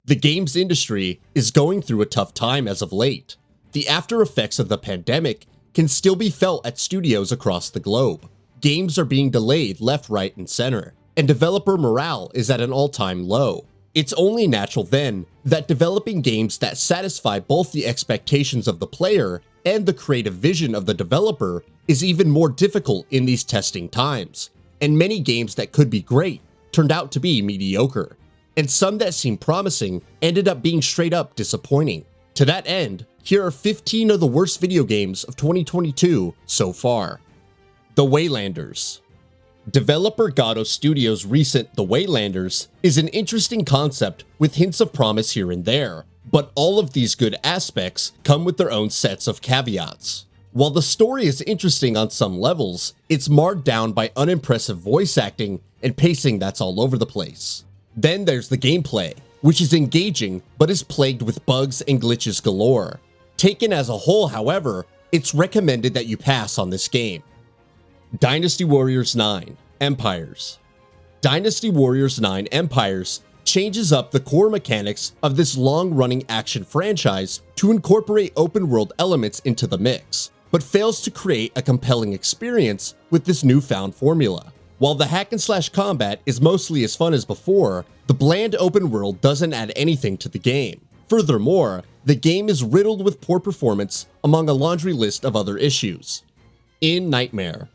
The games industry is going through a tough time as of late. The after effects of the pandemic can still be felt at studios across the globe. Games are being delayed left, right, and center, and developer morale is at an all-time low. It's only natural then that developing games that satisfy both the expectations of the player and the creative vision of the developer is even more difficult in these testing times, and many games that could be great turned out to be mediocre, and some that seemed promising ended up being straight up disappointing. To that end, here are 15 of the worst video games of 2022 so far. The Waylanders. Developer Gato Studios' recent The Waylanders is an interesting concept with hints of promise here and there, but all of these good aspects come with their own sets of caveats. While the story is interesting on some levels, it's marred down by unimpressive voice acting and pacing that's all over the place. Then there's the gameplay, which is engaging but is plagued with bugs and glitches galore. Taken as a whole, however, it's recommended that you pass on this game. Dynasty Warriors 9 Empires. Dynasty Warriors 9 Empires changes up the core mechanics of this long-running action franchise to incorporate open-world elements into the mix, but fails to create a compelling experience with this newfound formula. While the hack-and-slash combat is mostly as fun as before, the bland open world doesn't add anything to the game. Furthermore, the game is riddled with poor performance among a laundry list of other issues. In Nightmare.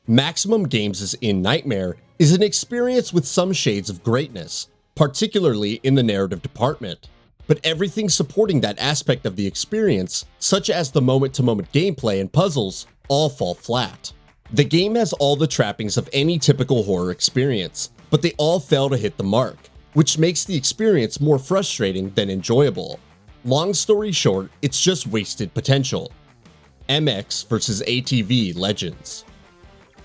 Maximum Games' In Nightmare is an experience with some shades of greatness, particularly in the narrative department. But everything supporting that aspect of the experience, such as the moment-to-moment gameplay and puzzles, all fall flat. The game has all the trappings of any typical horror experience, but they all fail to hit the mark, which makes the experience more frustrating than enjoyable. Long story short, it's just wasted potential. MX vs ATV Legends.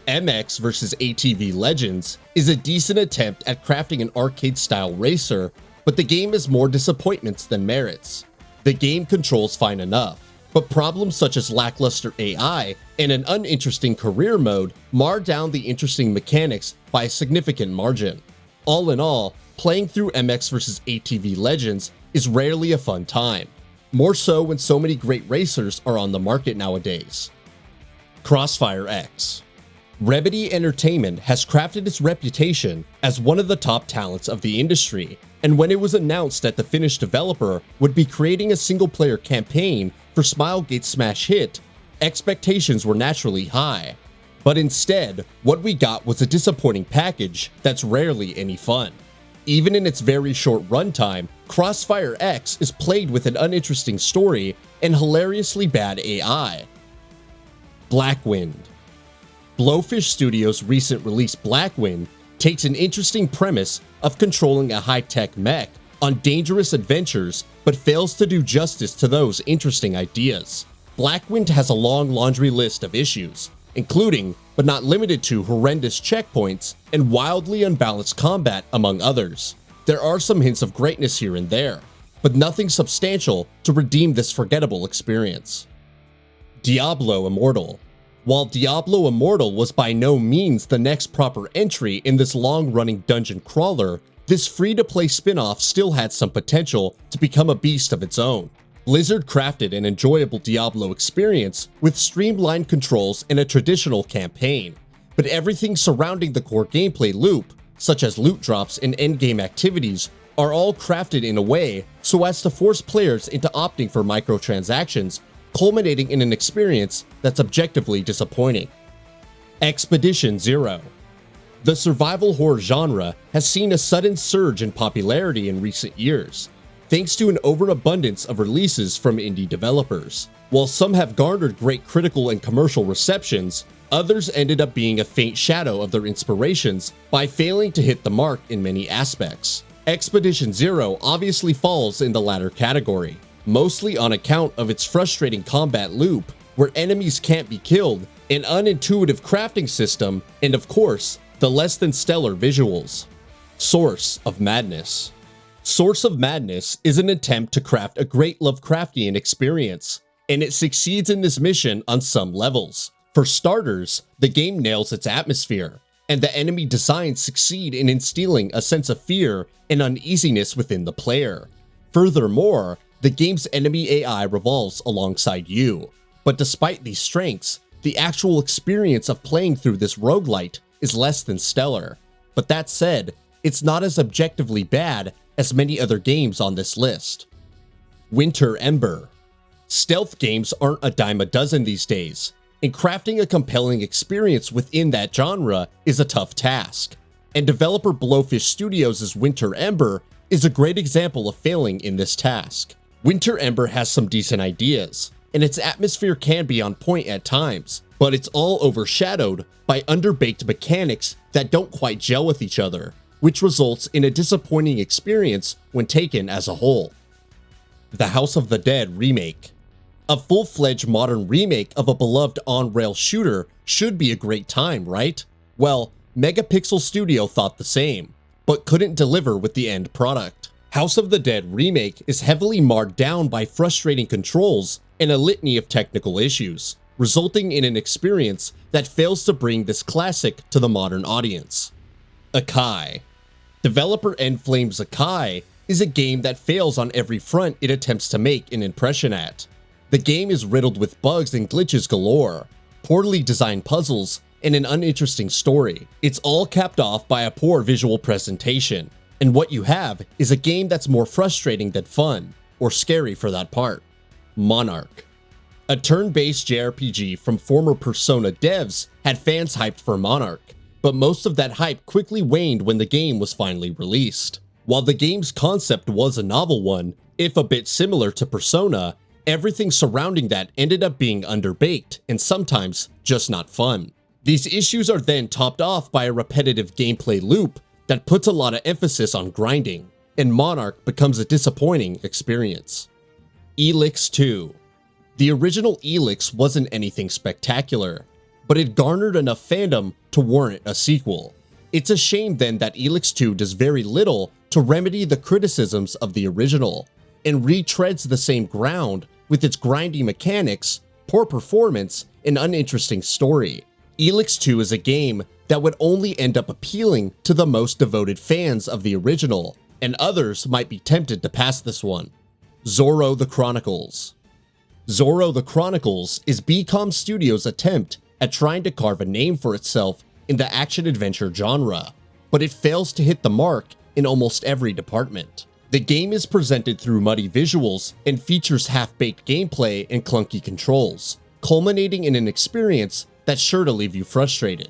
MX vs ATV Legends is a decent attempt at crafting an arcade-style racer, but the game is more disappointments than merits. The game controls fine enough, but problems such as lackluster AI and an uninteresting career mode mar down the interesting mechanics by a significant margin. All in all, playing through MX vs ATV Legends is rarely a fun time, more so when so many great racers are on the market nowadays. CROSSFIREX. Remedy Entertainment has crafted its reputation as one of the top talents of the industry, and when it was announced that the Finnish developer would be creating a single-player campaign for Smilegate's smash hit, expectations were naturally high. But instead, what we got was a disappointing package that's rarely any fun. Even in its very short runtime, CrossfireX is plagued with an uninteresting story and hilariously bad AI. BLACKWIND. Blowfish Studios' recent release BLACKWIND takes an interesting premise of controlling a high-tech mech on dangerous adventures, but fails to do justice to those interesting ideas. BLACKWIND has a long laundry list of issues, including, but not limited to, horrendous checkpoints and wildly unbalanced combat, among others. There are some hints of greatness here and there, but nothing substantial to redeem this forgettable experience. Diablo Immortal. While Diablo Immortal was by no means the next proper entry in this long-running dungeon crawler, this free-to-play spin-off still had some potential to become a beast of its own. Blizzard crafted an enjoyable Diablo experience with streamlined controls and a traditional campaign, but everything surrounding the core gameplay loop, such as loot drops and endgame activities, are all crafted in a way so as to force players into opting for microtransactions, culminating in an experience that's objectively disappointing. Expedition Zero. The survival horror genre has seen a sudden surge in popularity in recent years, thanks to an overabundance of releases from indie developers. While some have garnered great critical and commercial receptions, others ended up being a faint shadow of their inspirations by failing to hit the mark in many aspects. Expedition Zero obviously falls in the latter category, mostly on account of its frustrating combat loop, where enemies can't be killed, an unintuitive crafting system, and of course, the less than stellar visuals. Source of Madness. Source of Madness is an attempt to craft a great Lovecraftian experience, and it succeeds in this mission on some levels. For starters, the game nails its atmosphere, and the enemy designs succeed in instilling a sense of fear and uneasiness within the player. Furthermore, the game's enemy AI revolves alongside you. But despite these strengths, the actual experience of playing through this roguelite is less than stellar. But that said, it's not as objectively bad as many other games on this list. Winter Ember. Stealth games aren't a dime a dozen these days, and crafting a compelling experience within that genre is a tough task. And developer Blowfish Studios' Winter Ember is a great example of failing in this task. Winter Ember has some decent ideas, and its atmosphere can be on point at times, but it's all overshadowed by underbaked mechanics that don't quite gel with each other, which results in a disappointing experience when taken as a whole. The House of the Dead Remake. A full-fledged modern remake of a beloved on-rail shooter should be a great time, right? Well, Megapixel Studio thought the same, but couldn't deliver with the end product. House of the Dead Remake is heavily marred down by frustrating controls and a litany of technical issues, resulting in an experience that fails to bring this classic to the modern audience. Akai. Developer Endflame's Akai is a game that fails on every front it attempts to make an impression at. The game is riddled with bugs and glitches galore, poorly designed puzzles, and an uninteresting story. It's all capped off by a poor visual presentation, and what you have is a game that's more frustrating than fun, or scary for that part. Monark. A turn-based JRPG from former Persona devs had fans hyped for Monark, but most of that hype quickly waned when the game was finally released. While the game's concept was a novel one, if a bit similar to Persona, everything surrounding that ended up being underbaked and sometimes just not fun. These issues are then topped off by a repetitive gameplay loop that puts a lot of emphasis on grinding, and Monark becomes a disappointing experience. ELEX 2. The original ELEX wasn't anything spectacular, but it garnered enough fandom to warrant a sequel. It's a shame then that ELEX 2 does very little to remedy the criticisms of the original, and retreads the same ground with its grindy mechanics, poor performance, and uninteresting story. ELEX 2 is a game that would only end up appealing to the most devoted fans of the original, and others might be tempted to pass this one. ZORRO the Chronicles. ZORRO the Chronicles is BCom Studios' attempt at trying to carve a name for itself in the action-adventure genre, but it fails to hit the mark in almost every department. The game is presented through muddy visuals and features half-baked gameplay and clunky controls, culminating in an experience that's sure to leave you frustrated.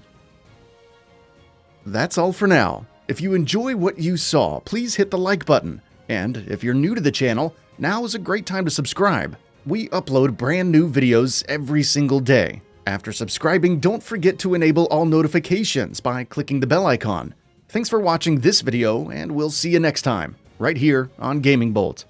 That's all for now. If you enjoy what you saw, please hit the like button. And if you're new to the channel, now is a great time to subscribe. We upload brand new videos every single day. After subscribing, don't forget to enable all notifications by clicking the bell icon. Thanks for watching this video, and we'll see you next time, right here on GamingBolt.